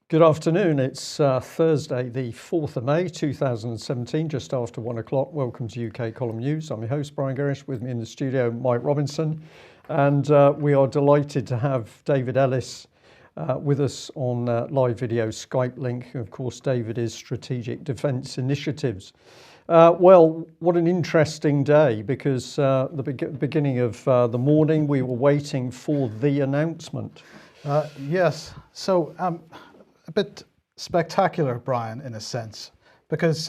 Good afternoon. It's Thursday, the 4th of May, 2017, just after 1 o'clock. Welcome to UK Column News. I'm your host, Brian Gerrish. With me in the studio, Mike Robinson. And we are delighted to have David Ellis with us on live video Skype link. Of course, David is Strategic Defence Initiatives. Well, what an interesting day, because the beginning of the morning, we were waiting for the announcement. Yes. So a bit spectacular, Brian, in a sense, because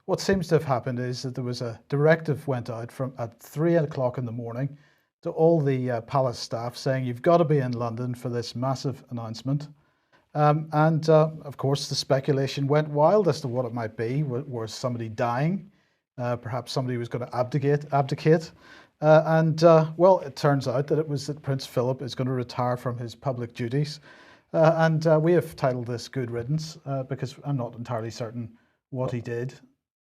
what seems to have happened is that there was a directive went out at 3 o'clock in the morning to all the palace staff saying you've got to be in London for this massive announcement. Of course, the speculation went wild as to what it might be. Was somebody dying? Perhaps somebody was going to abdicate. Well, it turns out that it was that Prince Philip is going to retire from his public duties. We have titled this Good Riddance because I'm not entirely certain what he did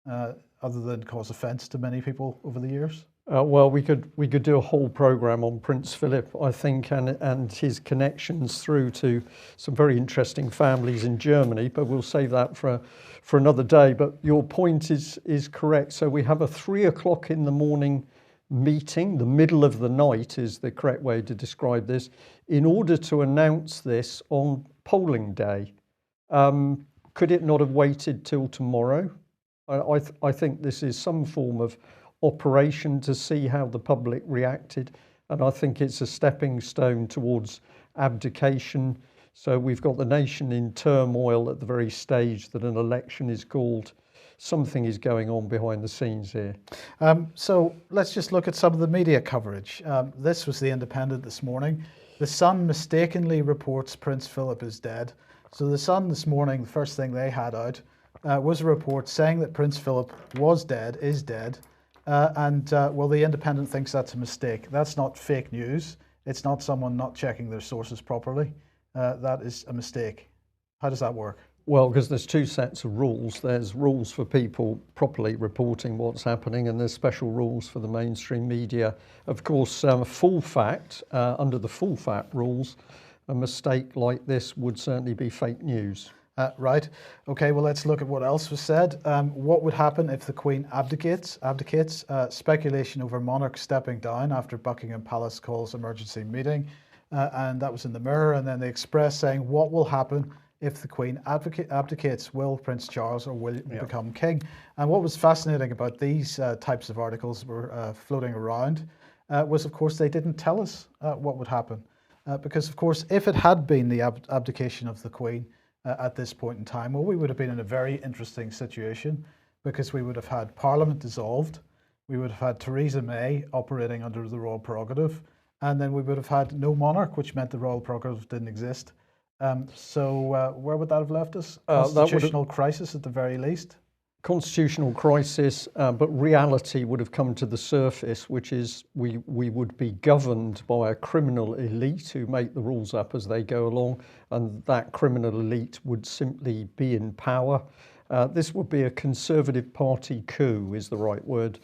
other than cause offence to many people over the years. Well, we could do a whole programme on Prince Philip, I think, and his connections through to some very interesting families in Germany, but we'll save that for another day. But your point is correct. So we have a 3 o'clock in the morning meeting, the middle of the night is the correct way to describe this, in order to announce this on polling day. Could it not have waited till tomorrow? I think this is some form of operation to see how the public reacted, and I think it's a stepping stone towards abdication. So we've got the nation in turmoil at the very stage that an election is called. Something is going on behind the scenes here. So let's just look at some of the media coverage. This was The Independent this morning. The Sun mistakenly reports Prince Philip is dead. So the Sun this morning, the first thing they had out was a report saying that Prince Philip is dead. Well, The Independent thinks that's a mistake. That's not fake news. It's not someone not checking their sources properly. That is a mistake. How does that work? Well, because there's two sets of rules. There's rules for people properly reporting what's happening, and there's special rules for the mainstream media. Of course, full fact, under the full fact rules, a mistake like this would certainly be fake news. Right. Okay, well, let's look at what else was said. What would happen if the Queen abdicates? Speculation over monarch stepping down after Buckingham Palace calls emergency meeting. And that was in the Mirror. And then the Express saying, what will happen if the Queen abdicates? Will Prince Charles or will become king? And what was fascinating about these types of articles that were floating around was, of course, they didn't tell us what would happen. Because, of course, if it had been the abdication of the Queen at this point in time, well, we would have been in a very interesting situation, because we would have had Parliament dissolved, we would have had Theresa May operating under the royal prerogative, and then we would have had no monarch, which meant the royal prerogative didn't exist. So where would that have left us? Constitutional crisis at the very least. Constitutional crisis, but reality would have come to the surface, which is we would be governed by a criminal elite who make the rules up as they go along, and that criminal elite would simply be in power. This would be a Conservative Party coup, is the right word,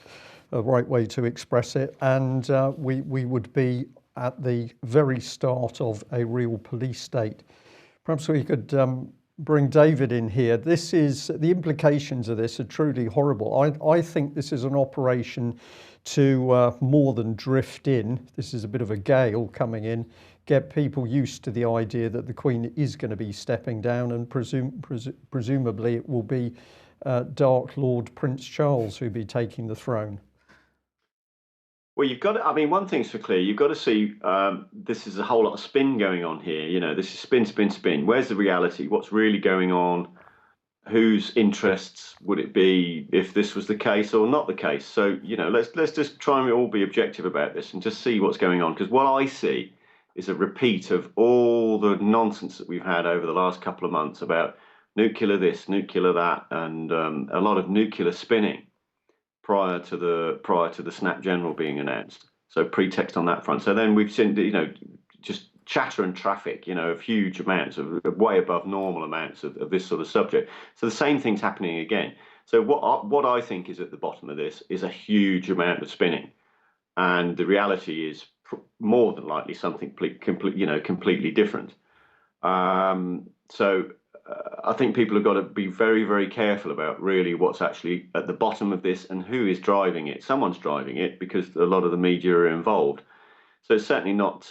the right way to express it, and we would be at the very start of a real police state. Perhaps we could bring David in here. This is, the implications of this are truly horrible. I think this is an operation to more than drift in. This is a bit of a gale coming in, get people used to the idea that the Queen is going to be stepping down, and presumably it will be Dark Lord Prince Charles who'll be taking the throne. Well, you've got to, I mean, one thing's for clear, you've got to see this is a whole lot of spin going on here. You know, this is spin, spin, spin. Where's the reality? What's really going on? Whose interests would it be if this was the case or not the case? So, you know, let's just try and all be objective about this and just see what's going on. Because what I see is a repeat of all the nonsense that we've had over the last couple of months about nuclear this, nuclear that, and a lot of nuclear spinning prior to the snap general being announced. So pretext on that front. So then we've seen, you know, just chatter and traffic, you know, of huge amounts of way above normal amounts of this sort of subject. So the same thing's happening again. So what I think is at the bottom of this is a huge amount of spinning, and the reality is more than likely something completely different. So I think people have got to be very, very careful about really what's actually at the bottom of this and who is driving it. Someone's driving it because a lot of the media are involved. So it's certainly not,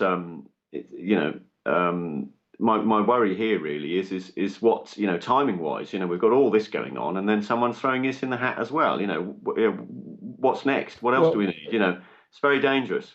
my worry here really is what, timing wise, we've got all this going on, and then someone's throwing this in the hat as well. What's next? What else do we need? It's very dangerous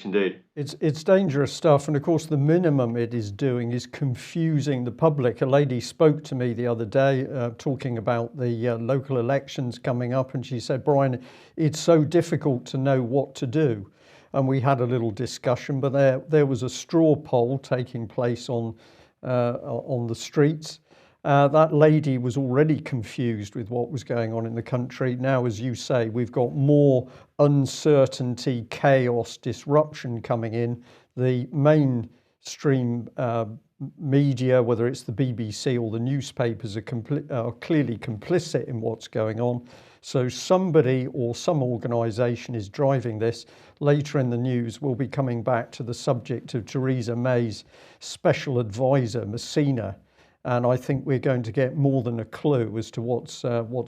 indeed. It's dangerous stuff, and of course the minimum it is doing is confusing the public. A lady spoke to me the other day talking about the local elections coming up, and she said, "Brian, it's so difficult to know what to do." And we had a little discussion, but there was a straw poll taking place on the streets. That lady was already confused with what was going on in the country. Now, as you say, we've got more uncertainty, chaos, disruption coming in. The mainstream media, whether it's the BBC or the newspapers, are clearly complicit in what's going on. So somebody or some organisation is driving this. Later in the news, we'll be coming back to the subject of Theresa May's special advisor, Messina. And I think we're going to get more than a clue as to what's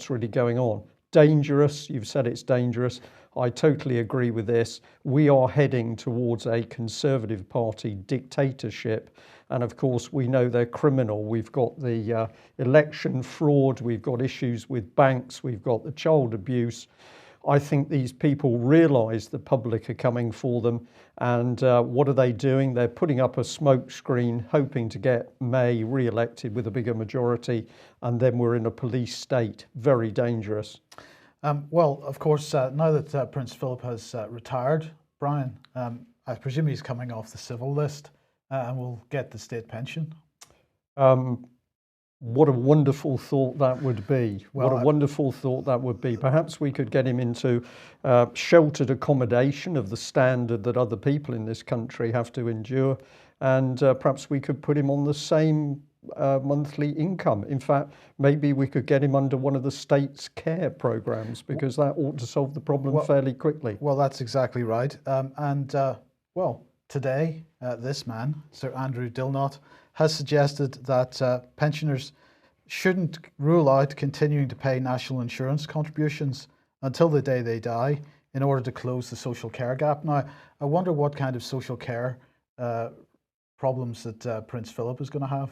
really going on. Dangerous, you've said it's dangerous. I totally agree with this. We are heading towards a Conservative Party dictatorship. And of course, we know they're criminal. We've got the election fraud, we've got issues with banks, we've got the child abuse. I think these people realise the public are coming for them. And what are they doing? They're putting up a smokescreen, hoping to get May re-elected with a bigger majority. And then we're in a police state. Very dangerous. Well, of course, now that Prince Philip has retired, Brian, I presume he's coming off the civil list and will get the state pension. What a wonderful thought that would be. What a wonderful thought that would be. Perhaps we could get him into sheltered accommodation of the standard that other people in this country have to endure. And perhaps we could put him on the same monthly income. In fact, maybe we could get him under one of the state's care programs, because that ought to solve the problem fairly quickly. Well, that's exactly right. Today, this man, Sir Andrew Dilnot, has suggested that pensioners shouldn't rule out continuing to pay national insurance contributions until the day they die in order to close the social care gap. Now, I wonder what kind of social care problems that Prince Philip is going to have.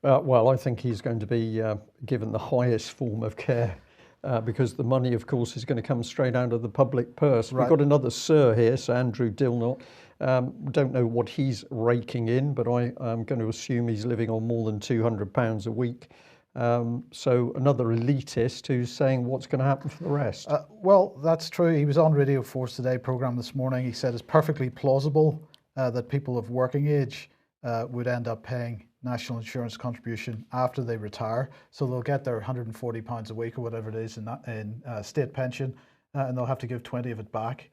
Well, I think he's going to be given the highest form of care because the money, of course, is going to come straight out of the public purse. Right. We've got another Sir here, Sir Andrew Dilnot. Don't know what he's raking in, but I'm going to assume he's living on more than £200 a week. So another elitist who's saying what's going to happen for the rest. Well, that's true. He was on Radio 4's Today programme this morning. He said it's perfectly plausible that people of working age would end up paying national insurance contribution after they retire. So they'll get their £140 a week or whatever it is in state pension, and they'll have to give 20 of it back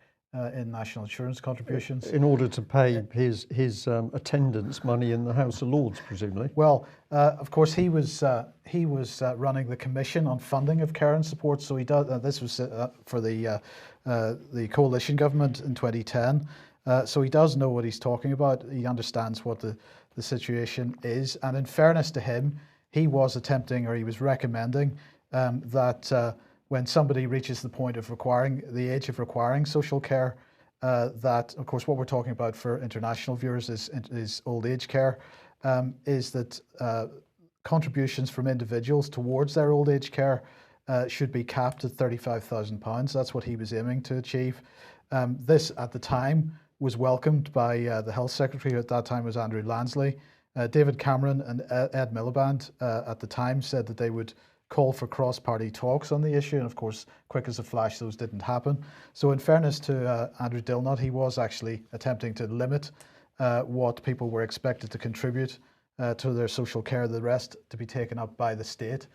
in national insurance contributions. In order to pay his attendance money in the House of Lords, presumably. Well, of course, he was running the Commission on Funding of Care and Support. So he does. This was for the coalition government in 2010. So he does know what he's talking about. He understands what the situation is. And in fairness to him, he was attempting, or he was recommending that when somebody reaches the point of the age of requiring social care, that, of course, what we're talking about for international viewers is old age care, is that contributions from individuals towards their old age care should be capped at £35,000. That's what he was aiming to achieve. This, at the time, was welcomed by the Health Secretary, who at that time was Andrew Lansley. David Cameron and Ed Miliband at the time said that they would call for cross-party talks on the issue, and of course, quick as a flash, those didn't happen. So in fairness to Andrew Dilnot, he was actually attempting to limit what people were expected to contribute to their social care, the rest to be taken up by the state.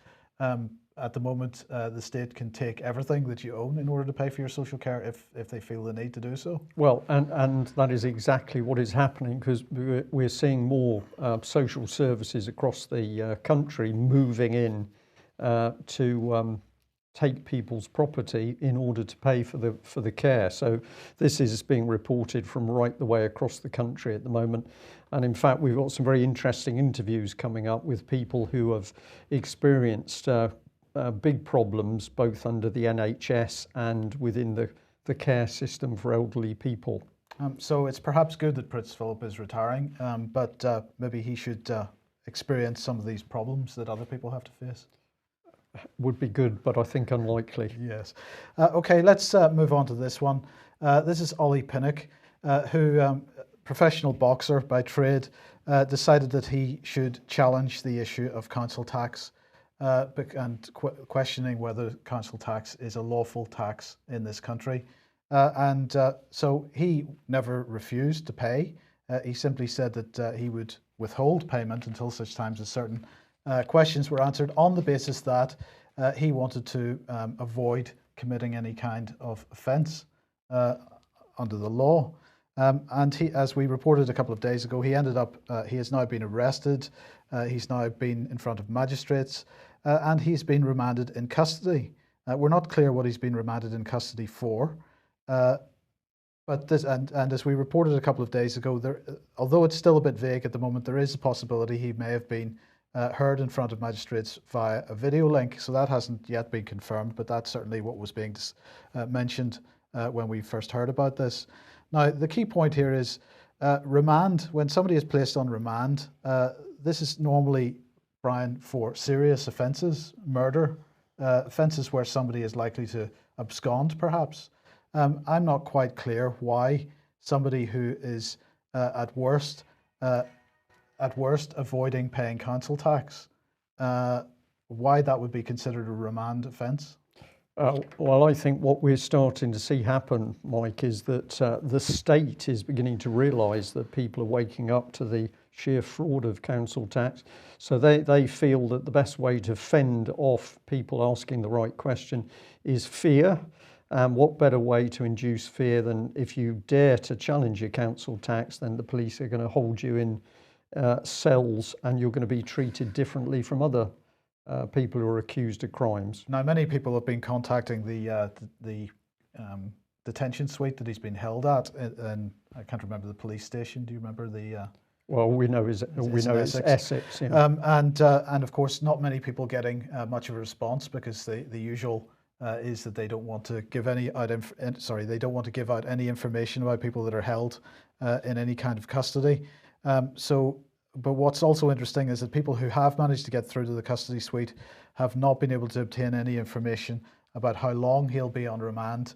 At the moment, the state can take everything that you own in order to pay for your social care if they feel the need to do so. Well, and that is exactly what is happening, because we're seeing more social services across the country moving in to take people's property in order to pay for the care. So this is being reported from right the way across the country at the moment. And in fact, we've got some very interesting interviews coming up with people who have experienced big problems both under the NHS and within the care system for elderly people. So it's perhaps good that Prince Philip is retiring, but maybe he should experience some of these problems that other people have to face. Would be good, but I think unlikely. Yes. Okay, let's move on to this one. This is Ollie Pinnock, who, professional boxer by trade, decided that he should challenge the issue of council tax and questioning whether council tax is a lawful tax in this country. So he never refused to pay. He simply said that he would withhold payment until such times as certain questions were answered, on the basis that he wanted to avoid committing any kind of offence under the law. And he, as we reported a couple of days ago, he has now been arrested. He's now been in front of magistrates, and he's been remanded in custody. We're not clear what he's been remanded in custody for. But this, and as we reported a couple of days ago, although it's still a bit vague at the moment, there is a possibility he may have been heard in front of magistrates via a video link. So that hasn't yet been confirmed, but that's certainly what was being mentioned when we first heard about this. Now, the key point here is remand. When somebody is placed on remand, this is normally, Brian, for serious offences, murder, offences where somebody is likely to abscond, perhaps. I'm not quite clear why somebody who is at worst avoiding paying council tax, why that would be considered a remand offence. Well, I think what we're starting to see happen, Mike, is that the state is beginning to realise that people are waking up to the sheer fraud of council tax. So they feel that the best way to fend off people asking the right question is fear. And what better way to induce fear than if you dare to challenge your council tax, then the police are going to hold you in cells and you're going to be treated differently from other people who are accused of crimes. Now, many people have been contacting the detention suite that he's been held at, and I can't remember the police station. Do you remember the? Well, we know it's Essex. Yeah. And of course, not many people getting much of a response, because the usual is that they don't want to give any out any information about people that are held in any kind of custody. But what's also interesting is that people who have managed to get through to the custody suite have not been able to obtain any information about how long he'll be on remand,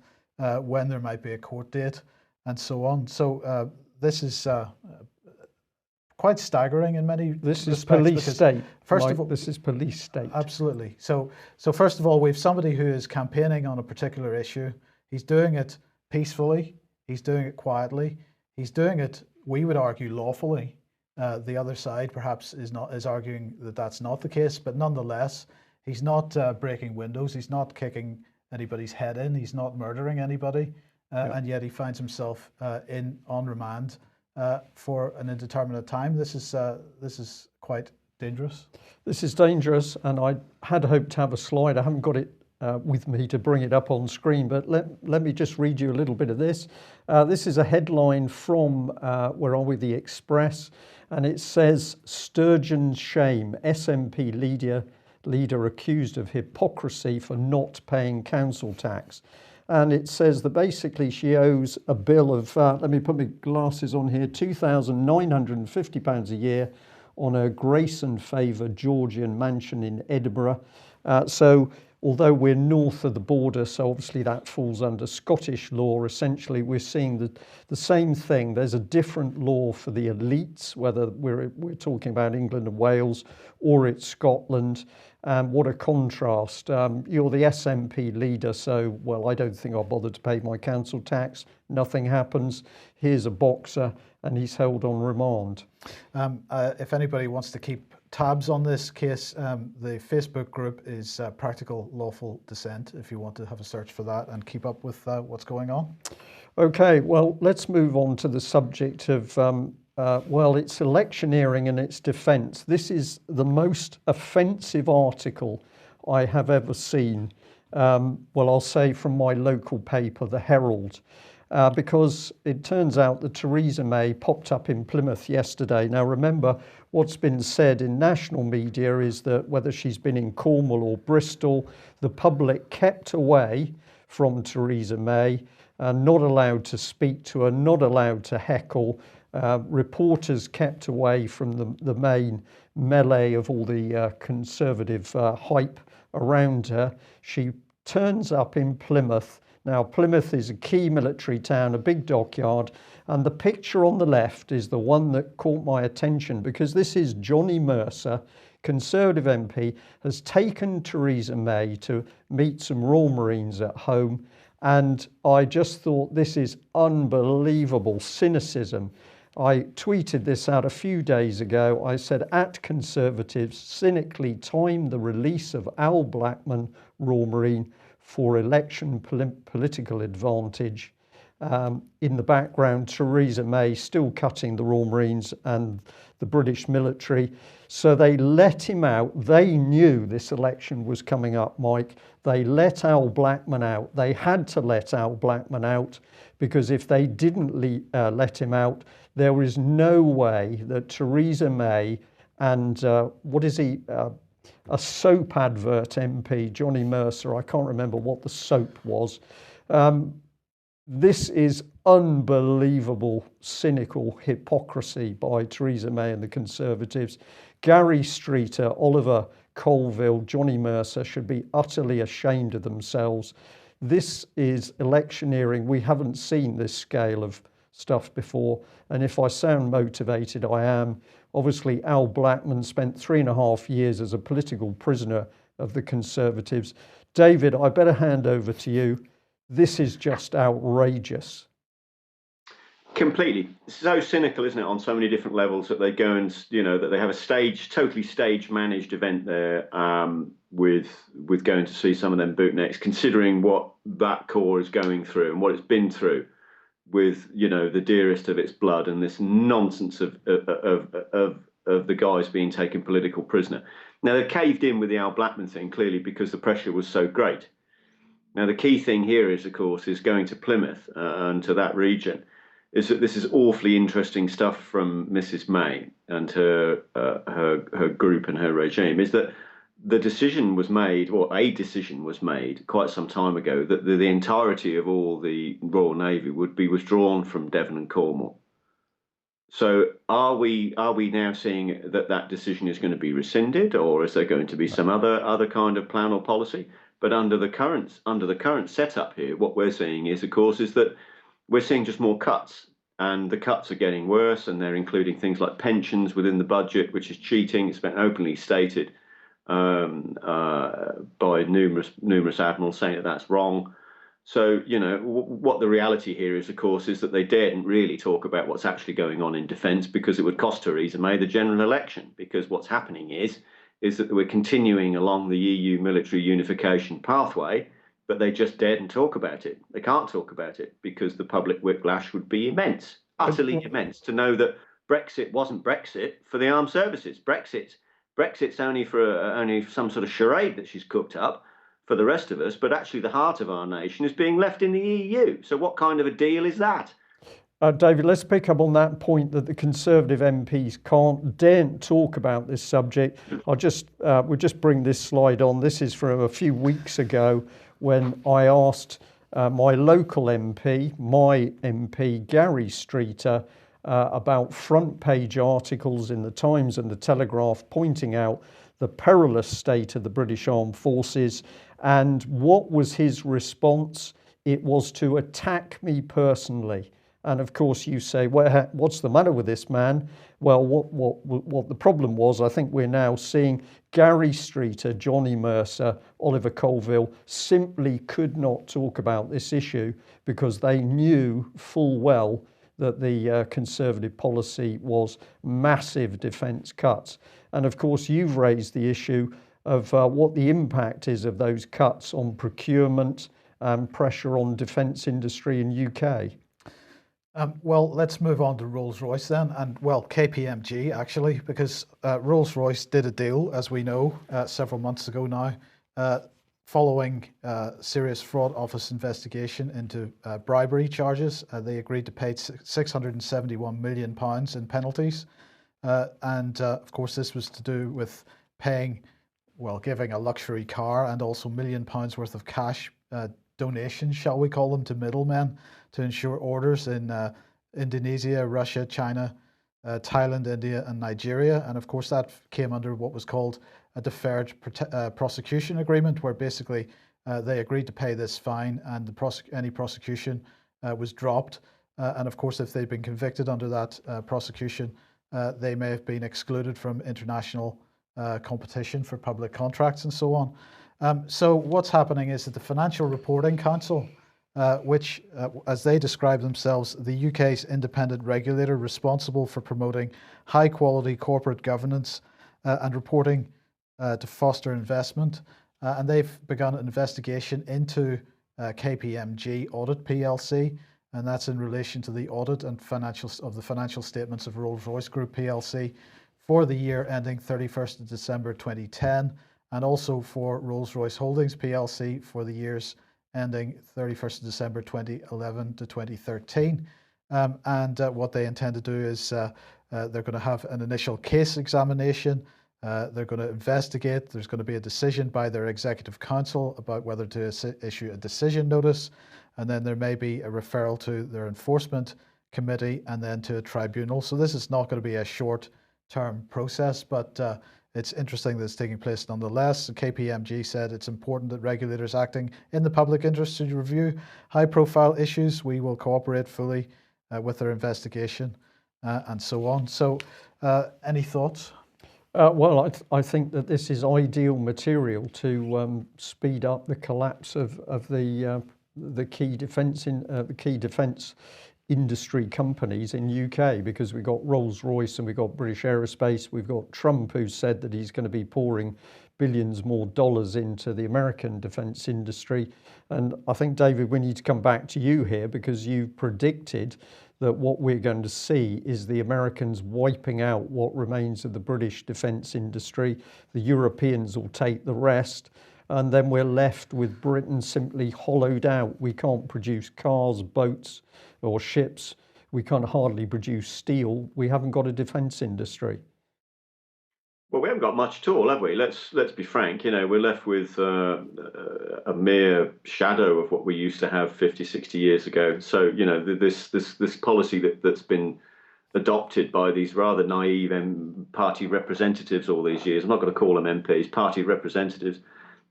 when there might be a court date, and so on. So this is quite staggering in many respects. This is police state. First of all, this is police state. Absolutely. So first of all, we have somebody who is campaigning on a particular issue. He's doing it peacefully. He's doing it quietly. He's doing it, we would argue, lawfully. The other side perhaps is arguing that that's not the case, but nonetheless, he's not breaking windows. He's not kicking anybody's head in. He's not murdering anybody, and yet he finds himself on remand for an indeterminate time. This is quite dangerous. This is dangerous, and I had hoped to have a slide. I haven't got it with me to bring it up on screen, but let me just read you a little bit of this. This is a headline from where are we? The Express, and it says, "Sturgeon's shame: SNP leader accused of hypocrisy for not paying council tax." And it says that basically she owes a bill of, let me put my glasses on here, £2,950 a year on her grace and favour Georgian mansion in Edinburgh. So although we're north of the border, so obviously that falls under Scottish law, essentially we're seeing the same thing. There's a different law for the elites, whether we're talking about England and Wales or it's Scotland. What a contrast. You're the SNP leader, so, well, I don't think I'll bother to pay my council tax. Nothing happens. Here's a boxer, and he's held on remand. If anybody wants to keep tabs on this case, the Facebook group is Practical Lawful Dissent, if you want to have a search for that and keep up with what's going on. Okay, well, let's move on to the subject of well, it's electioneering and its defence. This is the most offensive article I have ever seen. Well, I'll say from my local paper, the Herald, because it turns out that Theresa May popped up in Plymouth yesterday. Now, remember, what's been said in national media is that whether she's been in Cornwall or Bristol, the public kept away from Theresa May, not allowed to speak to her, not allowed to heckle. Reporters kept away from the main melee of all the Conservative hype around her. She turns up in Plymouth. Now, Plymouth is a key military town, a big dockyard, and the picture on the left is the one that caught my attention, because this is Johnny Mercer, Conservative MP, has taken Theresa May to meet some Royal Marines at home, and I just thought, this is unbelievable cynicism. I tweeted this out a few days ago. I said, at Conservatives cynically timed the release of Al Blackman, Royal Marine, for election political advantage. In the background, Theresa May still cutting the Royal Marines and the British military. So they let him out. They knew this election was coming up, Mike. They let Al Blackman out. They had to let Al Blackman out, because if they didn't let him out, there is no way that Theresa May and what is he? A soap advert MP, Johnny Mercer, I can't remember what the soap was. This is unbelievable, cynical hypocrisy by Theresa May and the Conservatives. Gary Streeter, Oliver Colville, Johnny Mercer should be utterly ashamed of themselves. This is electioneering. We haven't seen this scale of stuff before. And if I sound motivated, I am. Obviously, Al Blackman spent 3.5 years as a political prisoner of the Conservatives. David, I better hand over to you. This is just outrageous. Completely. It's so cynical, isn't it, on so many different levels, that they go and, that they have a totally stage managed event there, with going to see some of them bootnecks, considering what that corps is going through and what it's been through, with the dearest of its blood, and this nonsense of the guys being taken political prisoner. Now, they caved in with the Al Blackman thing, clearly, because the pressure was so great. Now, the key thing here is, of course, is going to Plymouth and to that region, is that this is awfully interesting stuff from Mrs. May and her group and her regime, is that the decision was made, or a decision was made quite some time ago, that the entirety of all the Royal Navy would be withdrawn from Devon and Cornwall. So are we now seeing that decision is going to be rescinded, or is there going to be some other kind of plan or policy? But under the current setup here, what we're seeing is, of course, is that we're seeing just more cuts, and the cuts are getting worse, and they're including things like pensions within the budget, which is cheating. It's been openly stated by numerous admirals saying that that's wrong. So, what the reality here is, of course, is that they daren't really talk about what's actually going on in defence, because it would cost Theresa May the general election. Because what's happening is that we're continuing along the EU military unification pathway, but they just daren't talk about it. They can't talk about it because the public whiplash would be immense, utterly immense, to know that Brexit wasn't Brexit for the armed services. Brexit's only for some sort of charade that she's cooked up for the rest of us, but actually the heart of our nation is being left in the EU. So what kind of a deal is that? David, let's pick up on that point that the Conservative MPs daren't talk about this subject. We'll just bring this slide on. This is from a few weeks ago, when I asked my local MP, Gary Streeter, about front page articles in the Times and the Telegraph pointing out the perilous state of the British Armed Forces. And what was his response? It was to attack me personally. And of course you say, well, what's the matter with this man? Well, what the problem was, I think we're now seeing Gary Streeter, Johnny Mercer, Oliver Colville simply could not talk about this issue, because they knew full well that the Conservative policy was massive defence cuts. And of course, you've raised the issue of what the impact is of those cuts on procurement and pressure on defence industry in UK. Well, let's move on to Rolls-Royce then, and well, KPMG actually, because Rolls-Royce did a deal, as we know, several months ago now, Following serious fraud office investigation into bribery charges, they agreed to pay £671 million in penalties. Of course, this was to do with paying, well, giving a luxury car and also £1 million worth of cash donations, shall we call them, to middlemen to ensure orders in Indonesia, Russia, China, Thailand, India, and Nigeria. And of course, that came under what was called a deferred prosecution agreement, where basically they agreed to pay this fine and any prosecution was dropped. And of course, if they'd been convicted under that prosecution, they may have been excluded from international competition for public contracts and so on. So what's happening is that the Financial Reporting Council, which, as they describe themselves, the UK's independent regulator responsible for promoting high-quality corporate governance and reporting to foster investment, and they've begun an investigation into KPMG Audit PLC, and that's in relation to the audit and financial statements of Rolls-Royce Group PLC for the year ending 31st of December 2010, and also for Rolls-Royce Holdings PLC for the years ending 31st of December 2011 to 2013. What they intend to do is they're going to have an initial case examination. They're going to investigate. There's going to be a decision by their executive council about whether to issue a decision notice, and then there may be a referral to their enforcement committee and then to a tribunal. So this is not going to be a short-term process, but it's interesting that it's taking place nonetheless. KPMG said it's important that regulators acting in the public interest to review high-profile issues. We will cooperate fully with their investigation and so on. So any thoughts? Well, I think that this is ideal material to speed up the collapse of the key defence industry companies in UK, because we've got Rolls-Royce and we've got British Aerospace. We've got Trump, who said that he's going to be pouring billions more dollars into the American defence industry. And I think, David, we need to come back to you here, because you predicted that what we're going to see is the Americans wiping out what remains of the British defence industry. The Europeans will take the rest, and then we're left with Britain simply hollowed out. We can't produce cars, boats, or ships. We can't hardly produce steel. We haven't got a defence industry. Well, we haven't got much at all, have we? Let's be frank. You know, we're left with a mere shadow of what we used to have 50, 60 years ago. So, you know, this policy that's been adopted by these rather naive party representatives all these years. I'm not going to call them MPs, party representatives.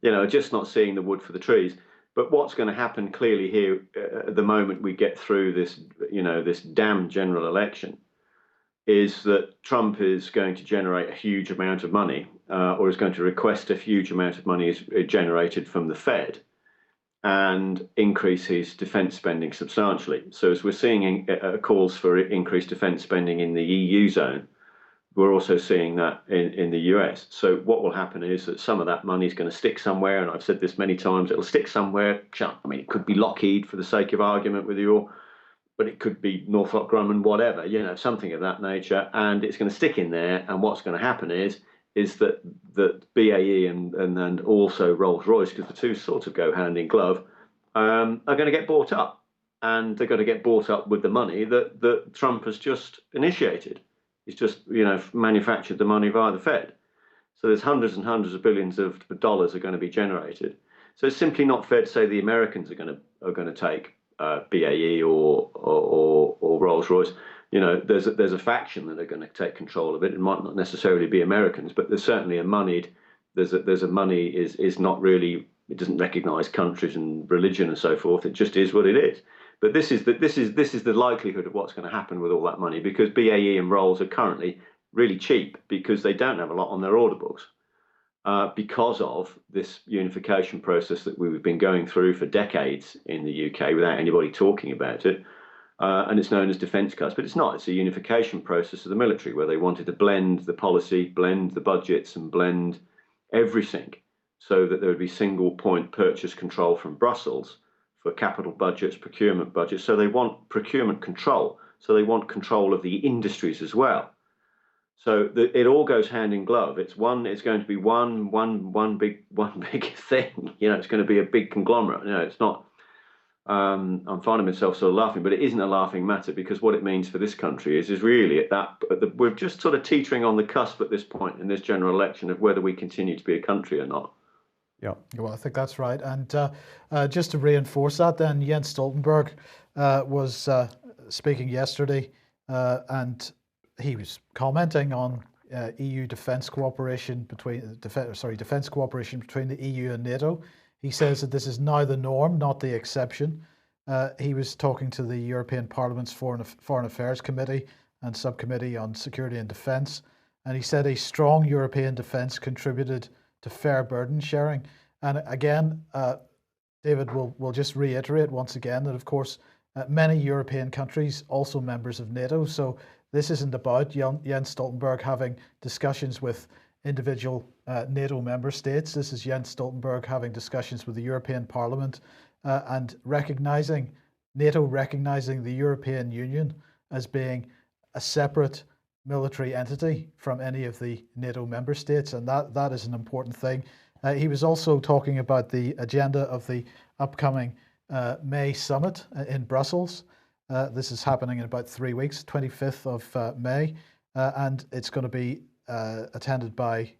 You know, just not seeing the wood for the trees. But what's going to happen clearly here at the moment we get through this, you know, this damn general election, is that Trump is going to generate a huge amount of money, or is going to request a huge amount of money is generated from the Fed, and increase his defence spending substantially. So as we're seeing calls for increased defence spending in the EU zone, we're also seeing that in the US. So what will happen is that some of that money is going to stick somewhere, and I've said this many times, it'll stick somewhere. I mean, it could be Lockheed for the sake of argument with you, but it could be Northrop Grumman, whatever, you know, something of that nature, and it's going to stick in there. And what's going to happen is that BAE and also Rolls-Royce, because the two sort of go hand in glove, are going to get bought up, and they're going to get bought up with the money that Trump has just initiated. He's just, you know, manufactured the money via the Fed. So there's hundreds and hundreds of billions of dollars are going to be generated. So it's simply not fair to say the Americans are going to take BAE or Rolls-Royce. You know, there's a faction that are going to take control of it. It might not necessarily be Americans, but there's certainly a moneyed. There's a money is not really. It doesn't recognise countries and religion and so forth. It just is what it is. But this is the likelihood of what's going to happen with all that money, because BAE and Rolls are currently really cheap because they don't have a lot on their order books, because of this unification process that we've been going through for decades in the UK without anybody talking about it. And it's known as defence cuts, but it's not. It's a unification process of the military where they wanted to blend the policy, blend the budgets, and blend everything so that there would be single point purchase control from Brussels for capital budgets, procurement budgets. So they want procurement control. So they want control of the industries as well. So it all goes hand in glove. It's going to be one big thing. It's going to be a big conglomerate. It's not. I'm finding myself sort of laughing, but it isn't a laughing matter, because what it means for this country is really we're just sort of teetering on the cusp at this point in this general election of whether we continue to be a country or not. Yeah. Well, I think that's right. And just to reinforce that, then Jens Stoltenberg was speaking yesterday, and he was commenting on EU defence cooperation defence cooperation between the EU and NATO. He says that this is now the norm, not the exception. He was talking to the European Parliament's Foreign Affairs Committee and Subcommittee on Security and Defence, and he said a strong European defence contributed to fair burden sharing. And again, David will just reiterate once again that, of course, many European countries also members of NATO. So this isn't about Jens Stoltenberg having discussions with individual NATO member states. This is Jens Stoltenberg having discussions with the European Parliament and NATO recognizing the European Union as being a separate military entity from any of the NATO member states. And that is an important thing. He was also talking about the agenda of the upcoming May summit in Brussels. This is happening in about 3 weeks, 25th of May, and it's going to be attended by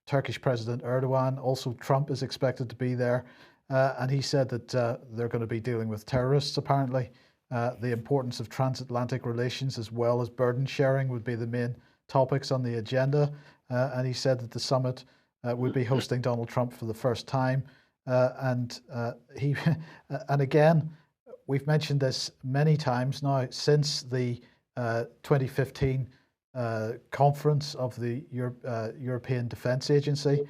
Turkish President Erdogan. Also, Trump is expected to be there, and he said that they're going to be dealing with terrorists, apparently. The importance of transatlantic relations as well as burden sharing would be the main topics on the agenda, and he said that the summit would be hosting Donald Trump for the first time, and again, we've mentioned this many times now since the 2015 conference of the European Defence Agency.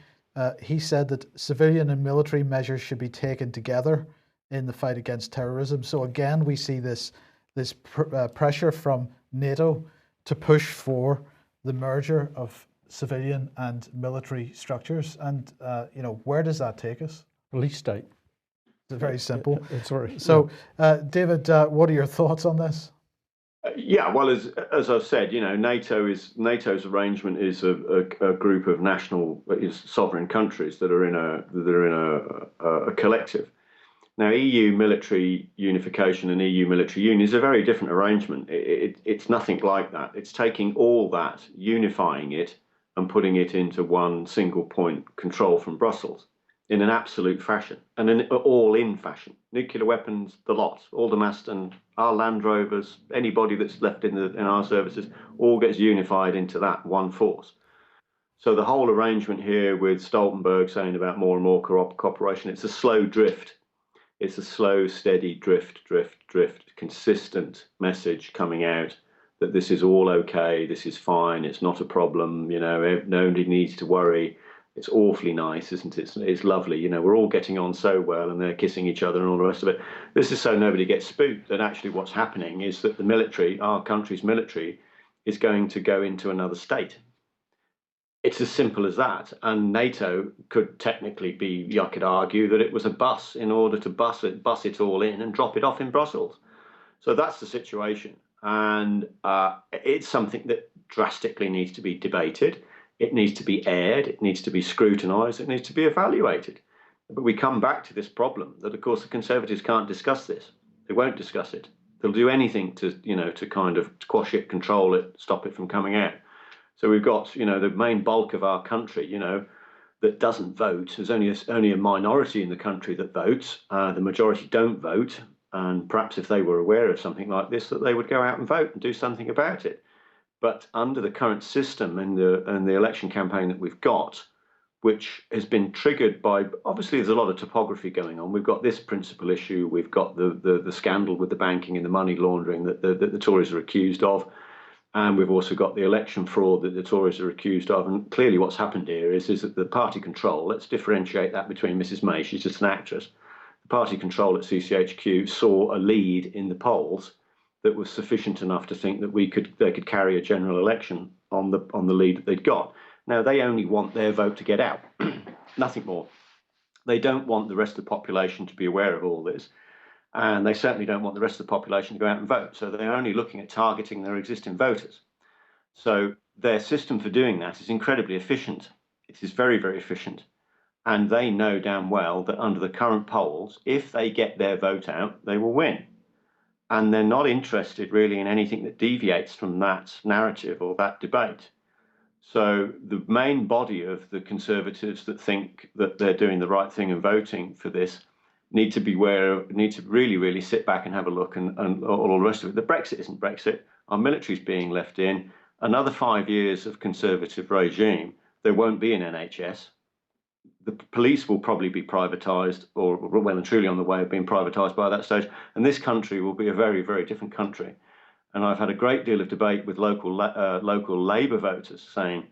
He said that civilian and military measures should be taken together in the fight against terrorism. So again, we see this pressure from NATO to push for the merger of civilian and military structures. And where does that take us? Police state. It's very simple. It's very so. David, what are your thoughts on this? Yeah, well, as I've said, NATO's arrangement is a group of sovereign countries that are in a collective. Now, EU military unification and EU military union is a very different arrangement. It's nothing like that. It's taking all that, unifying it, and putting it into one single point control from Brussels in an absolute fashion, and an all-in fashion. Nuclear weapons, the lot, all the Maston, our Land Rovers, anybody that's left in our services, all gets unified into that one force. So the whole arrangement here with Stoltenberg saying about more and more cooperation, it's a slow drift. It's a slow, steady drift, consistent message coming out that this is all okay, this is fine, it's not a problem, nobody needs to worry. It's awfully nice, isn't it? It's lovely. We're all getting on so well, and they're kissing each other and all the rest of it. This is so nobody gets spooked that actually what's happening is that the military, our country's military, is going to go into another state. It's as simple as that. And NATO could technically be, I could argue, that it was a bus in order to bus it all in and drop it off in Brussels. So that's the situation. And it's something that drastically needs to be debated. It needs to be aired, it needs to be scrutinised, it needs to be evaluated. But we come back to this problem that, of course, the Conservatives can't discuss this. They won't discuss it. They'll do anything to kind of quash it, control it, stop it from coming out. So we've got, the main bulk of our country, that doesn't vote. There's only a minority in the country that votes. The majority don't vote. And perhaps if they were aware of something like this, that they would go out and vote and do something about it. But under the current system and the election campaign that we've got, which has been triggered by, obviously there's a lot of topography going on. We've got this principal issue. We've got the scandal with the banking and the money laundering that the Tories are accused of. And we've also got the election fraud that the Tories are accused of. And clearly what's happened here is that the party control, let's differentiate that between Mrs. May, she's just an actress. The party control at CCHQ saw a lead in the polls that was sufficient enough to think that they could carry a general election on the lead that they'd got. Now, they only want their vote to get out, nothing more. They don't want the rest of the population to be aware of all this, and they certainly don't want the rest of the population to go out and vote. So they're only looking at targeting their existing voters. So their system for doing that is incredibly efficient. It is very, very efficient. And they know damn well that under the current polls, if they get their vote out, they will win. And they're not interested really in anything that deviates from that narrative or that debate. So the main body of the Conservatives that think that they're doing the right thing and voting for this need to really, really sit back and have a look, and all the rest of it. The Brexit isn't Brexit. Our military's being left in. Another 5 years of Conservative regime, there won't be an NHS. The police will probably be privatised, or well and truly on the way of being privatised by that stage. And this country will be a very, very different country. And I've had a great deal of debate with local Labour voters saying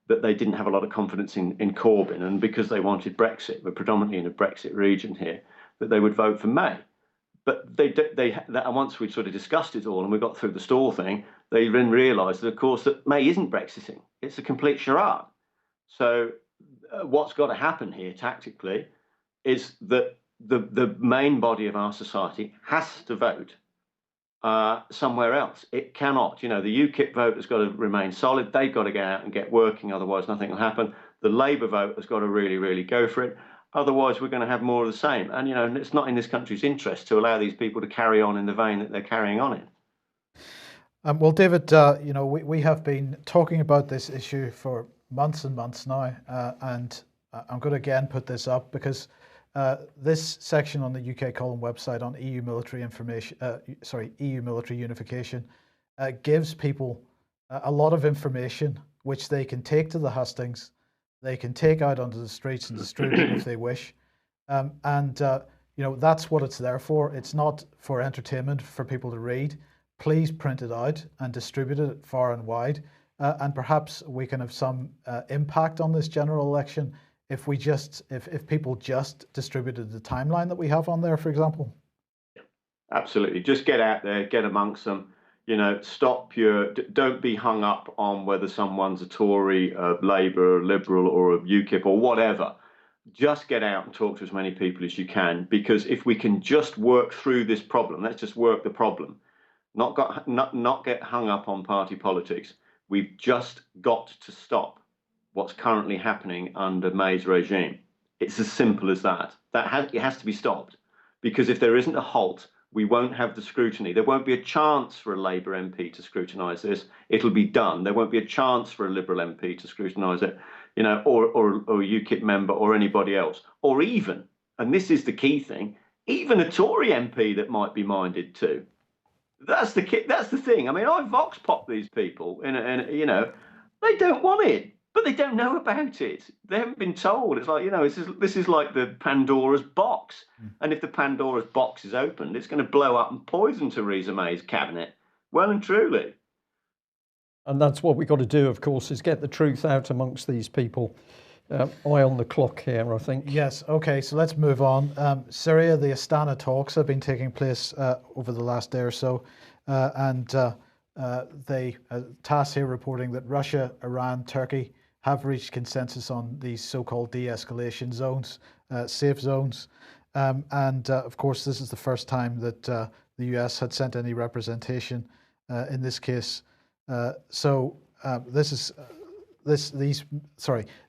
that they didn't have a lot of confidence in Corbyn, and because they wanted Brexit, we're predominantly in a Brexit region here, that they would vote for May. But once we'd sort of discussed it all and we got through the stall thing, they then realised that, of course, that May isn't Brexiting. It's a complete charade. So what's got to happen here tactically is that the main body of our society has to vote somewhere else. It cannot. The UKIP vote has got to remain solid. They've got to get out and get working, otherwise nothing will happen. The Labour vote has got to really, really go for it. Otherwise, we're going to have more of the same. And, it's not in this country's interest to allow these people to carry on in the vein that they're carrying on in. Well, David, we have been talking about this issue for months and months now, and I'm going to again put this up because this section on the UK Column website on EU military EU military unification gives people a lot of information which they can take to the hustings, they can take out onto the streets and distribute if they wish, and that's what it's there for. It's not for entertainment for people to read. Please print it out and distribute it far and wide, and perhaps we can have some impact on this general election if people just distributed the timeline that we have on there, for example. Absolutely. Just get out there, get amongst them. Don't be hung up on whether someone's a Tory, a Labour, a Liberal, or a UKIP or whatever. Just get out and talk to as many people as you can, because if we can just work through this problem, let's just work the problem, not get hung up on party politics. We've just got to stop what's currently happening under May's regime. It's as simple as that. It has to be stopped, because if there isn't a halt, we won't have the scrutiny. There won't be a chance for a Labour MP to scrutinise this. It'll be done. There won't be a chance for a Liberal MP to scrutinise it, or a UKIP member or anybody else, or even, and this is the key thing, even a Tory MP that might be minded too. That's the thing. I mean, I vox pop these people, and they don't want it, but they don't know about it. They haven't been told. It's like, this is like the Pandora's box. And if the Pandora's box is opened, it's going to blow up and poison Theresa May's cabinet, well and truly. And that's what we've got to do, of course, is get the truth out amongst these people. Eye on the clock here, I think. Yes. Okay. So let's move on. Syria, the Astana talks have been taking place over the last day or so, and TASS here reporting that Russia, Iran, Turkey have reached consensus on these so-called de-escalation zones, safe zones, and of course, this is the first time that the US had sent any representation in this case.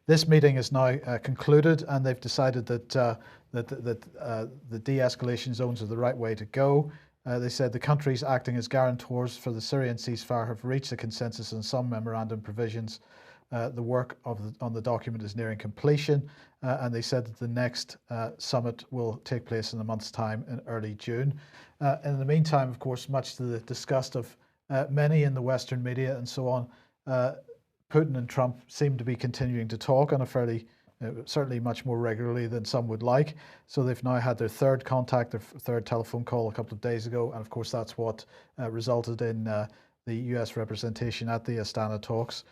This meeting is now concluded, and they've decided that the de-escalation zones are the right way to go. They said the countries acting as guarantors for the Syrian ceasefire have reached a consensus on some memorandum provisions. The work on the document is nearing completion, and they said that the next summit will take place in a month's time in early June. In the meantime, of course, much to the disgust of many in the Western media and so on, Putin and Trump seem to be continuing to talk on a fairly, certainly much more regularly than some would like. So they've now had their third contact, their third telephone call a couple of days ago. And of course, that's what resulted in the US representation at the Astana talks.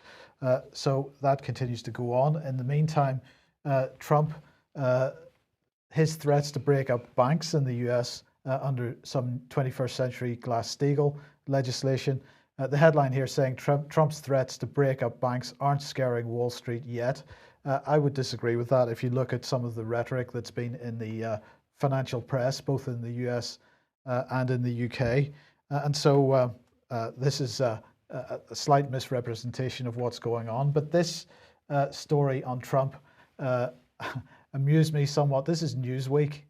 So that continues to go on. In the meantime, Trump, his threats to break up banks in the US under some 21st century Glass-Steagall legislation. The headline here saying Trump's threats to break up banks aren't scaring Wall Street yet. I would disagree with that. If you look at some of the rhetoric that's been in the financial press, both in the US and in the UK. And so this is a slight misrepresentation of what's going on. But this story on Trump amused me somewhat. This is Newsweek.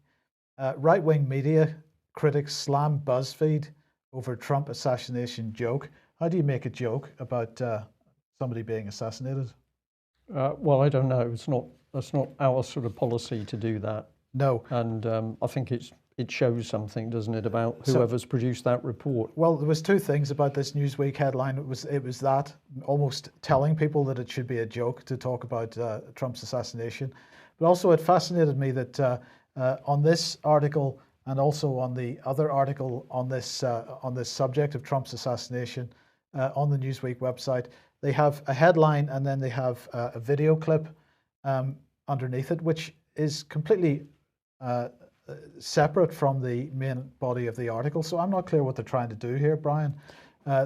Right-wing media critics slam BuzzFeed over Trump assassination joke. How do you make a joke about somebody being assassinated? Well, I don't know. That's not our sort of policy to do that. No. And I think it shows something, doesn't it, about whoever's produced that report? Well, there was two things about this Newsweek headline. It was that almost telling people that it should be a joke to talk about Trump's assassination, but also it fascinated me that on this article and also on the other article on this subject of Trump's assassination on the Newsweek website, they have a headline and then they have a video clip underneath it, which is completely separate from the main body of the article. So I'm not clear what they're trying to do here, Brian.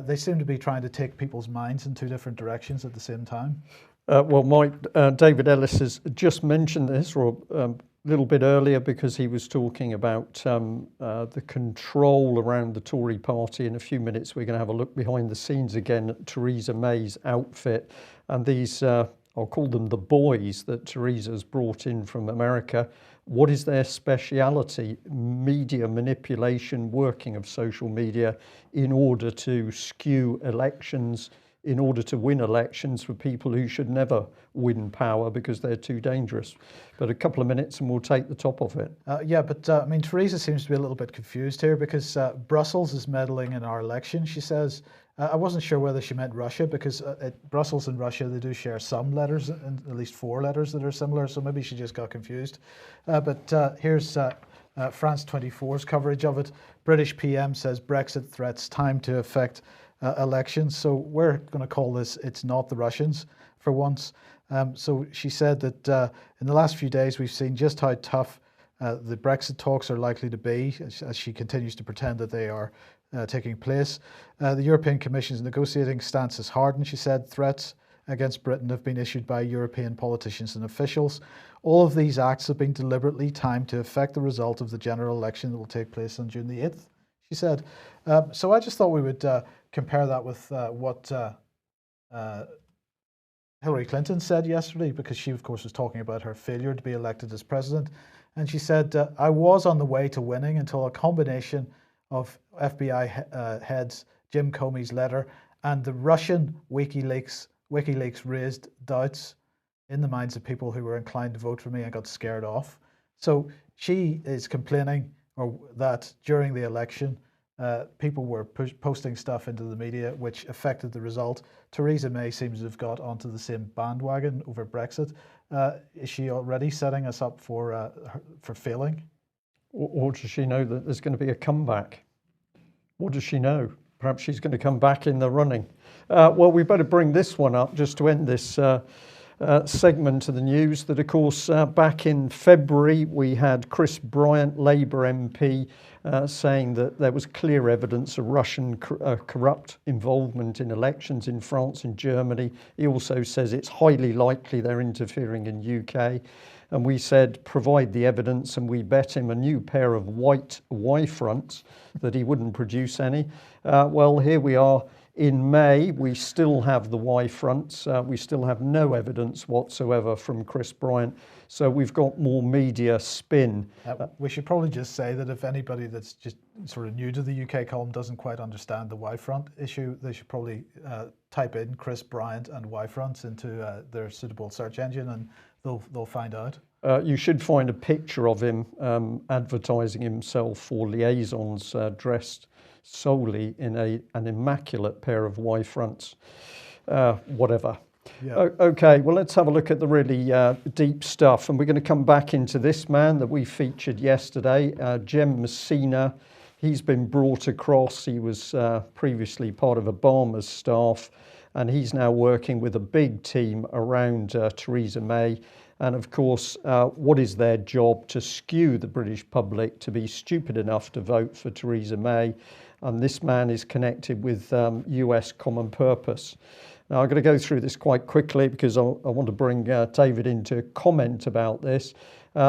They seem to be trying to take people's minds in two different directions at the same time. Well, Mike, David Ellis has just mentioned this, or a little bit earlier, because he was talking about the control around the Tory party. In a few minutes, we're going to have a look behind the scenes again at Theresa May's outfit. And these, I'll call them the boys that Theresa's brought in from America. What is their speciality? Media manipulation, working of social media in order to skew elections, in order to win elections for people who should never win power because they're too dangerous. But a couple of minutes and we'll take the top of it. Yeah, but I mean, Theresa seems to be a little bit confused here because Brussels is meddling in our election, she says. I wasn't sure whether she meant Russia because Brussels and Russia, they do share some letters, and at least 4 letters that are similar, so maybe she just got confused. But here's France 24's coverage of it. British PM says Brexit threats time to affect elections. So we're going to call this It's Not the Russians for once. So she said that in the last few days we've seen just how tough the Brexit talks are likely to be as she continues to pretend that they are taking place. The European Commission's negotiating stance has hardened, she said. Threats against Britain have been issued by European politicians and officials. All of these acts have been deliberately timed to affect the result of the general election that will take place on June the 8th, she said. So I just thought we would compare that with what Hillary Clinton said yesterday, because she, of course, was talking about her failure to be elected as president. And she said, I was on the way to winning until a combination of FBI heads Jim Comey's letter and the Russian WikiLeaks raised doubts in the minds of people who were inclined to vote for me and got scared off. So she is complaining that during the election, people were posting stuff into the media which affected the result. Theresa May seems to have got onto the same bandwagon over Brexit. Is she already setting us up for failing? Or does she know that there's going to be a comeback? What does she know? Perhaps she's going to come back in the running. Well, we better bring this one up just to end this segment of the news. That, of course, back in February, we had Chris Bryant, Labour MP, saying that there was clear evidence of Russian corrupt involvement in elections in France and Germany. He also says it's highly likely they're interfering in UK. And we said, provide the evidence, and we bet him a new pair of white Y-fronts that he wouldn't produce any. Well, here we are in May. We still have the Y-fronts. We still have no evidence whatsoever from Chris Bryant. So we've got more media spin. We should probably just say that if anybody that's just sort of new to the UK column doesn't quite understand the Y-front issue, they should probably type in Chris Bryant and Y-fronts into their suitable search engine, and they'll find out. You should find a picture of him advertising himself for liaisons dressed solely in an immaculate pair of Y-fronts. Whatever. Yeah. Okay, well, let's have a look at the really deep stuff. And we're going to come back into this man that we featured yesterday, Jem Messina. He's been brought across. He was previously part of Obama's staff, and he's now working with a big team around Theresa May. And of course, what is their job? To skew the British public to be stupid enough to vote for Theresa May. And this man is connected with US Common Purpose. Now, I'm going to go through this quite quickly because I want to bring David in to comment about this.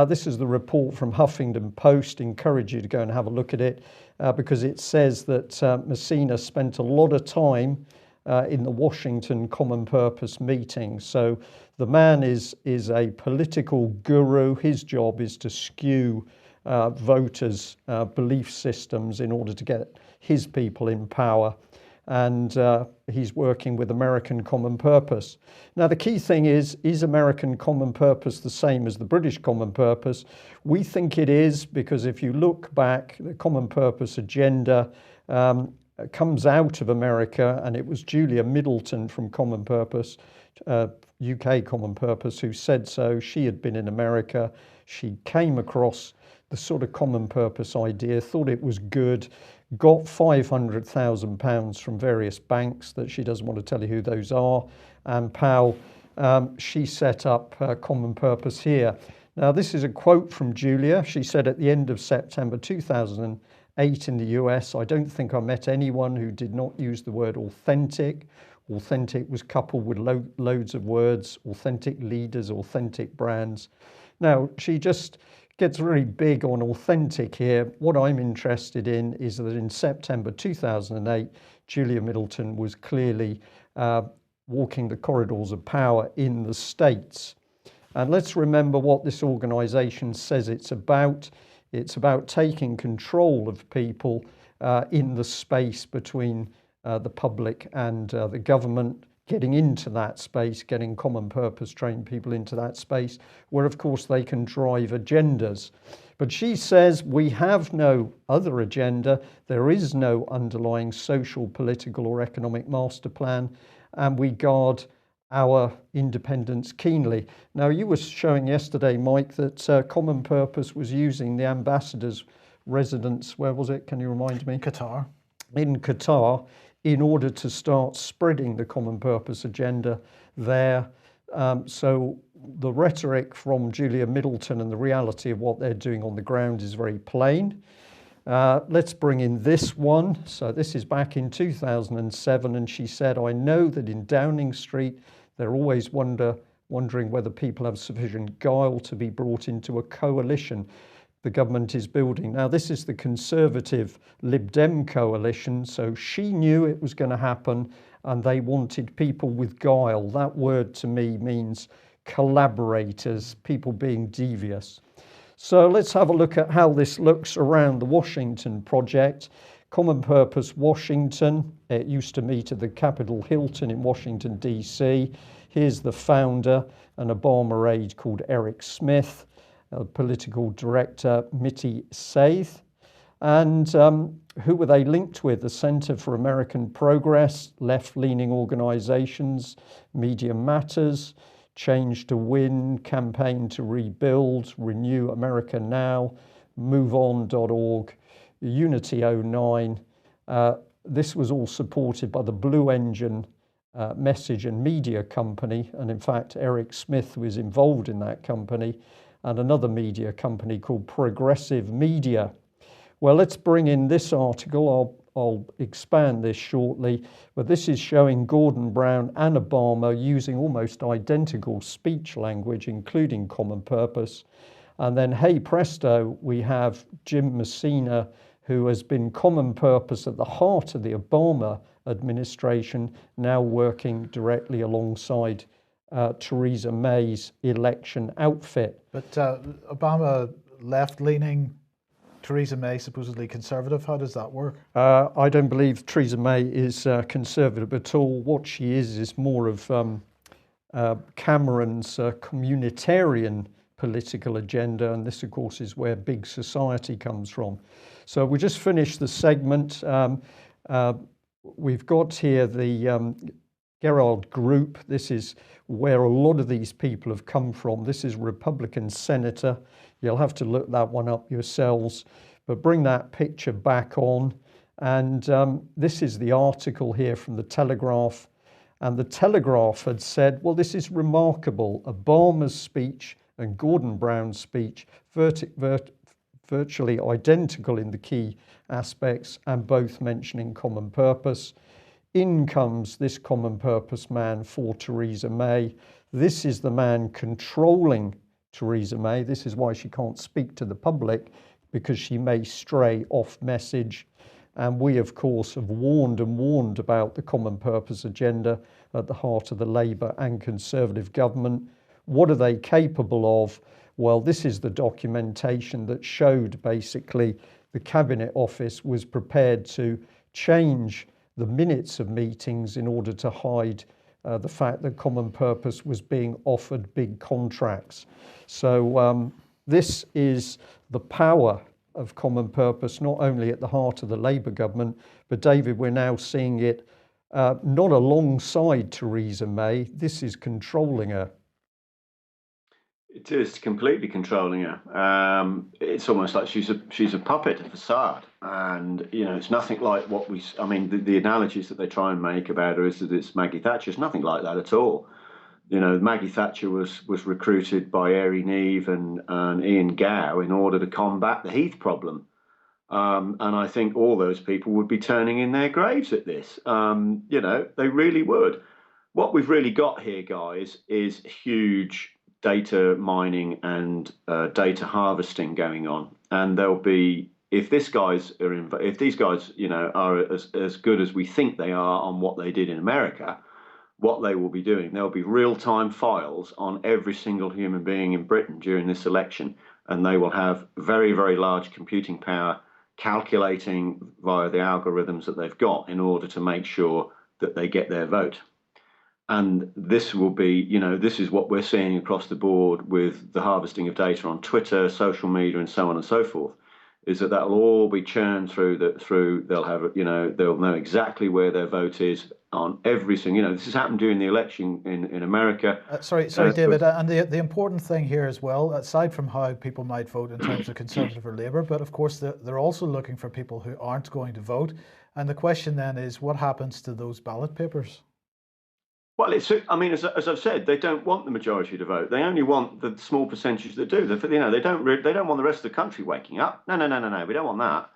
This is the report from Huffington Post. Encourage you to go and have a look at it because it says that Messina spent a lot of time in the Washington Common Purpose meeting. So the man is a political guru. His job is to skew voters' belief systems in order to get his people in power. And he's working with American Common Purpose. Now, the key thing is American Common Purpose the same as the British Common Purpose? We think it is, because if you look back, the Common Purpose agenda comes out of America, and it was Julia Middleton from Common Purpose, UK Common Purpose, who said so. She had been in America. She came across the sort of Common Purpose idea, thought it was good, got £500,000 from various banks that she doesn't want to tell you who those are, and she set up Common Purpose here. Now, this is a quote from Julia. She said at the end of September 2008 in the US, "I don't think I met anyone who did not use the word authentic. Authentic was coupled with loads of words, authentic leaders, authentic brands." Now, she just gets really big on authentic here. What I'm interested in is that in September 2008, Julia Middleton was clearly walking the corridors of power in the States. And let's remember what this organization says it's about. It's about taking control of people in the space between the public and the government, getting into that space, getting Common Purpose trained people into that space, where of course they can drive agendas. But she says we have no other agenda. There is no underlying social, political or economic master plan, and we guard our independence keenly. Now, you were showing yesterday, Mike, that Common Purpose was using the ambassador's residence, where was it? Can you remind me? Qatar. In Qatar, in order to start spreading the Common Purpose agenda there. So the rhetoric from Julia Middleton and the reality of what they're doing on the ground is very plain. Let's bring in this one. So this is back in 2007, and she said, "I know that in Downing Street, they're always wondering whether people have sufficient guile to be brought into a coalition the government is building." Now, this is the Conservative Lib Dem coalition, so she knew it was going to happen, and they wanted people with guile. That word to me means collaborators, people being devious. So let's have a look at how this looks around the Washington project. Common Purpose Washington, it used to meet at the Capitol Hilton in Washington, D.C. Here's the founder, an Obama aide called Eric Smith, political director Mitty Saith. And who were they linked with? The Center for American Progress, left-leaning organizations, Media Matters, Change to Win, Campaign to Rebuild, Renew America Now, MoveOn.org, Unity 09. This was all supported by the Blue Engine message and media company. And in fact, Eric Smith was involved in that company, and another media company called Progressive Media. Well, let's bring in this article. I'll expand this shortly, but this is showing Gordon Brown and Obama using almost identical speech language, including Common Purpose. And then, hey presto, we have Jim Messina, who has been Common Purpose at the heart of the Obama administration, now working directly alongside Theresa May's election outfit. But Obama left-leaning, Theresa May supposedly conservative. How does that work? I don't believe Theresa May is conservative at all. What she is more of Cameron's communitarian political agenda, and this, of course, is where big society comes from. So we just finished the segment. We've got here the Gerald Group. This is where a lot of these people have come from. This is Republican Senator. You'll have to look that one up yourselves, but bring that picture back on. And this is the article here from the Telegraph. And the Telegraph had said, well, this is remarkable. Obama's speech and Gordon Brown's speech, virtually identical in the key aspects, and both mentioning Common Purpose. In comes this Common Purpose man for Theresa May. This is the man controlling Theresa May. This is why she can't speak to the public, because she may stray off message. And we, of course, have warned and warned about the common purpose agenda at the heart of the Labour and Conservative government. What are they capable of? Well, this is the documentation that showed basically the Cabinet Office was prepared to change the minutes of meetings in order to hide the fact that common purpose was being offered big contracts. So this is the power of common purpose, not only at the heart of the Labour government, but David, we're now seeing it not alongside Theresa May. This is controlling her. It is completely controlling her. It's almost like she's a puppet, a facade, and it's nothing like what we. I mean, the analogies that they try and make about her is that it's Maggie Thatcher. It's nothing like that at all. Maggie Thatcher was recruited by Airey Neave and Ian Gow in order to combat the Heath problem, and I think all those people would be turning in their graves at this. They really would. What we've really got here, guys, is huge data mining and data harvesting going on, and there'll be if these guys are as good as we think they are on what they did in America, what they will be doing, there'll be real-time files on every single human being in Britain during this election, and they will have very, very large computing power calculating via the algorithms that they've got in order to make sure that they get their vote. And this will be, this is what we're seeing across the board with the harvesting of data on Twitter, social media, and so on and so forth, is that will all be churned through they'll have, they'll know exactly where their vote is on every single, this has happened during the election in America. Sorry, David, and the important thing here as well, aside from how people might vote in terms of Conservative or Labour, but of course they're also looking for people who aren't going to vote. And the question then is, what happens to those ballot papers? Well, as I've said, they don't want the majority to vote. They only want the small percentage that do. They don't want the rest of the country waking up. No. We don't want that.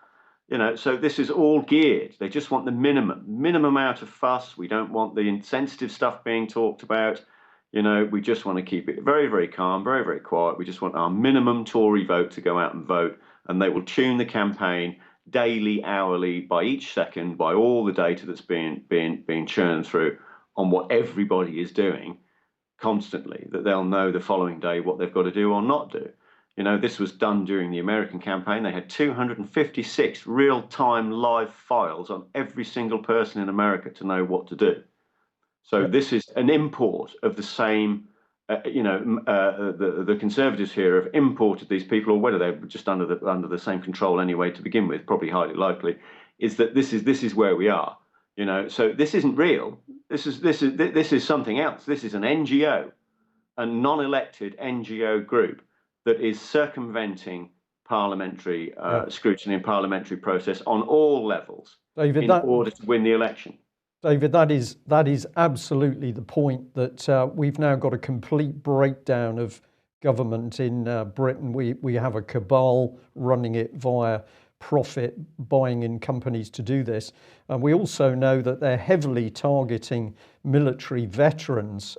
So this is all geared. They just want the minimum amount of fuss. We don't want the insensitive stuff being talked about. We just want to keep it very, very calm, very, very quiet. We just want our minimum Tory vote to go out and vote, and they will tune the campaign daily, hourly, by each second, by all the data that's being churned through on what everybody is doing constantly, that they'll know the following day what they've got to do or not do. This was done during the American campaign. They had 256 real-time live files on every single person in America to know what to do. So this is an import of the same, the Conservatives here have imported these people, or whether they're just under the same control anyway to begin with, probably highly likely, is that this is where we are. So this isn't real. This is something else. This is an NGO, a non-elected NGO group that is circumventing parliamentary scrutiny and parliamentary process on all levels, David, in order to win the election. David, that is absolutely the point, that we've now got a complete breakdown of government in Britain. We have a cabal running it via profit, buying in companies to do this. And we also know that they're heavily targeting military veterans.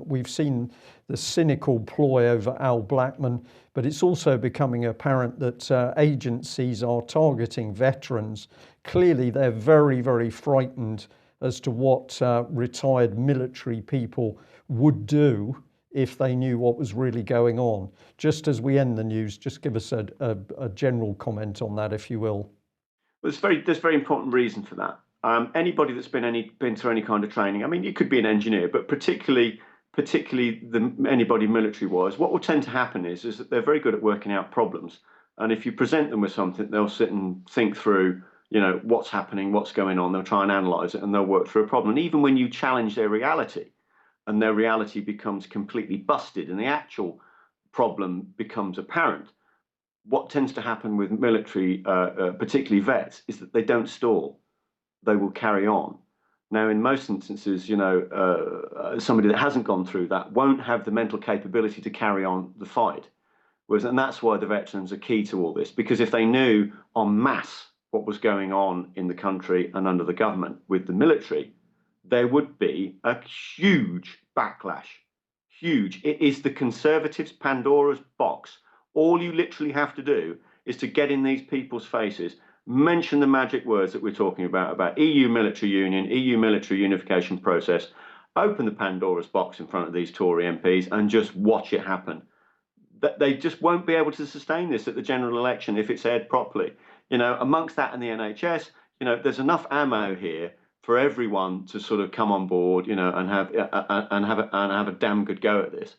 We've seen the cynical ploy over Al Blackman, but it's also becoming apparent that agencies are targeting veterans. Clearly, they're very, very frightened as to what retired military people would do if they knew what was really going on. Just as we end the news, just give us a general comment on that, if you will. Well, there's very important reason for that. Anybody that's been through any kind of training, I mean, you could be an engineer, but particularly anybody military-wise, what will tend to happen is that they're very good at working out problems. And if you present them with something, they'll sit and think through, what's happening, what's going on. They'll try and analyze it, and they'll work through a problem. And even when you challenge their reality, and their reality becomes completely busted and the actual problem becomes apparent, what tends to happen with military, particularly vets, is that they don't stall. They will carry on. Now, in most instances, somebody that hasn't gone through that won't have the mental capability to carry on the fight. And that's why the veterans are key to all this, because if they knew en masse what was going on in the country and under the government with the military, there would be a huge backlash. Huge. It is the Conservatives' Pandora's box. All you literally have to do is to get in these people's faces, mention the magic words that we're talking about EU military union, EU military unification process, open the Pandora's box in front of these Tory MPs and just watch it happen. They just won't be able to sustain this at the general election if it's aired properly. Amongst that and the NHS, there's enough ammo here for everyone to sort of come on board, and have a damn good go at this.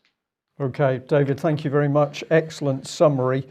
Okay, David, thank you very much. Excellent summary.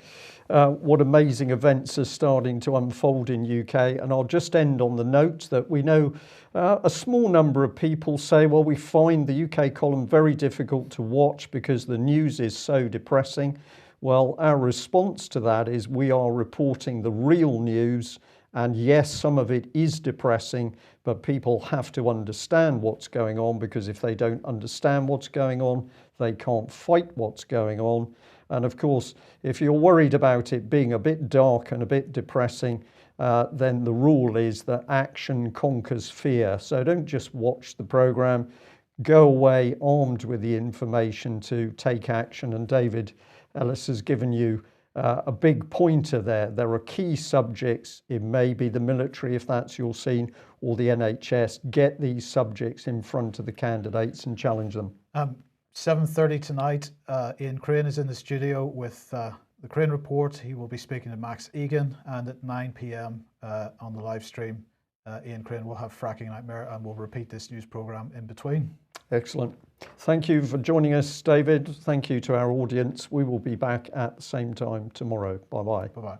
What amazing events are starting to unfold in UK. And I'll just end on the note that we know a small number of people say, well, we find the UK column very difficult to watch because the news is so depressing. Well, our response to that is we are reporting the real news. And yes, some of it is depressing, but people have to understand what's going on, because if they don't understand what's going on, they can't fight what's going on. And of course, if you're worried about it being a bit dark and a bit depressing, then the rule is that action conquers fear. So don't just watch the programme, go away armed with the information to take action. And David Ellis has given you a big pointer there. There are key subjects. It may be the military, if that's your scene, or the NHS. Get these subjects in front of the candidates and challenge them. 7:30 tonight, Ian Crane is in the studio with the Crane Report. He will be speaking to Max Egan, and at 9 p.m. On the live stream, Ian Crane will have Fracking Nightmare, and we'll repeat this news programme in between. Excellent. Thank you for joining us, David. Thank you to our audience. We will be back at the same time tomorrow. Bye-bye. Bye-bye.